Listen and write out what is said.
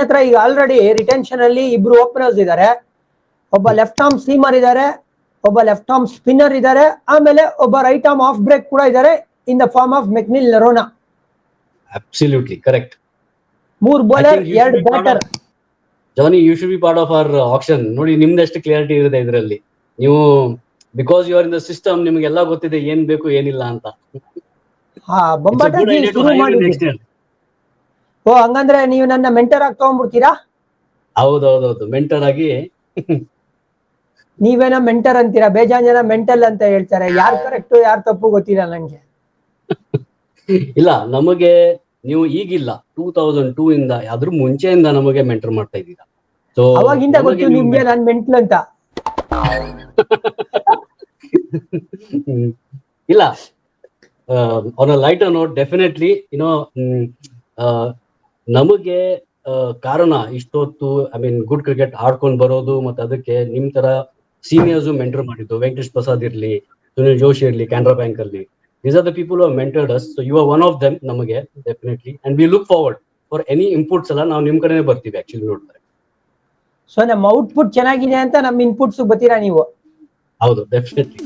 ಹತ್ರ ಈಗ already retention ಅಲ್ಲಿ ಇಬ್ರು ಓಪನರ್ಸ್ ಇದ್ದಾರೆ, ಒಬ್ಬ ಲೆಫ್ಟ್ ಆರ್ಮ್ ಸೀಮರ್ ಇದ್ದಾರೆ, ಒಬ್ಬ ಲೆಫ್ಟ್ ಆರ್ಮ್ ಸ್ಪಿನ್ನರ್ ಇದ್ದಾರೆ, ಆಮೇಲೆ ಒಬ್ಬ ರೈಟ್ ಆರ್ಮ್ ಆಫ್ ಬ್ರೇಕ್ ಕೂಡ ಇದ್ದಾರೆ ಇನ್ ದ ಫಾರ್ಮ್ ಆಫ್ ಮೆಕ್ನಿಲ್ ನೆರೋನಾ. Absolutely correct. 3 bowler 2 batter. Johnny, you should be part of our action. ನೋಡಿ ನಿಮ್ದೆಷ್ಟು ಕ್ಲಿಯರಿಟಿ ಇರುತ್ತೆ ಇದರಲ್ಲಿ. ನೀವು because you are in the system, ನಿಮ್ಗೆಲ್ಲ ಗೊತ್ತಿದೆ ಏನ್ ಬೇಕು ಏನಿಲ್ಲ ಅಂತ. ಬೊಂಬಾಟಾಗಿ ಶುರು ಮಾಡಿದ್ವಿ. ಓ, ಹಂಗಂದ್ರೆ ನೀವು ನನ್ನ ಮೆಂಟರ್ ಆಗಿ ತಗೊಂಡ್ಬಿಡ್ತೀರಾ? ಹೌದೌದೌದು, ಮೆಂಟರ್ ಆಗಿ. ನೀವೇನೋ ಮೆಂಟರ್ ಅಂತೀರಾ, ಬೇಜಾನ್ ಜನ ಮೆಂಟಲ್ ಅಂತ ಹೇಳ್ತಾರೆ. ಯಾರು ಕರೆಕ್ಟ್ ಯಾರು ತಪ್ಪು ಗೊತ್ತಿಲ್ಲ ನಂಗೆ. ಇಲ್ಲ, ನಮಗೆ ನೀವು ಈಗಿಲ್ಲ, 2002 ಇಂದ ಅದ್ರ ಮುಂಚೆಯಿಂದ ನಮಗೆ ಮೆಂಟರ್ ಮಾಡ್ತಾ ಇದ್ದೀರಾ. ಸೊ ಅವಾಗಿಂದ ಗೊತ್ತು ನಿಮ್ಗೆ ನಾನ್ ಮೆಂಟಲ್ ಅಂತ. ಇಲ್ಲ, on a lighter note, definitely ನಮಗೆ ಕಾರಣ ಇಷ್ಟೊತ್ತು ಗುಡ್ ಕ್ರಿಕೆಟ್ ಆಡ್ಕೊಂಡು ಬರೋದು, ಮತ್ತೆ ಅದಕ್ಕೆ ನಿಮ್ ತರ ಸೀನಿಯರ್ಸ್ ಮೆಂಟರ್ ಮಾಡಿದ್ದು, ವೆಂಕಟೇಶ್ ಪ್ರಸಾದ್ ಇರ್ಲಿ, ಸುನಿಲ್ ಜೋಶಿ ಇರ್ಲಿ, ಕ್ಯಾನರಾ ಬ್ಯಾಂಕ್ ಅಲ್ಲಿ, these are the people who have mentored us. So you are one of them ನಮಗೆ definitely, and we look forward for any inputs ಎಲ್ಲ ನಾವು ನಿಮ್ ಕಡೆನೇ ಬರ್ತೀವಿ ಆಕ್ಚುಲಿ ನೋಡಿದ್ರೆ. ಸೊ ನಮ್ಮ ಔಟ್ಪುಟ್ ಚೆನ್ನಾಗಿದೆ ಅಂತ ನಮ್ಮ ಇನ್ಪುಟ್ಸ್ ಬರ್ತೀರಾ ನೀವು? ಹೌದು, ಡೆಫಿನೆಟ್ಲಿ.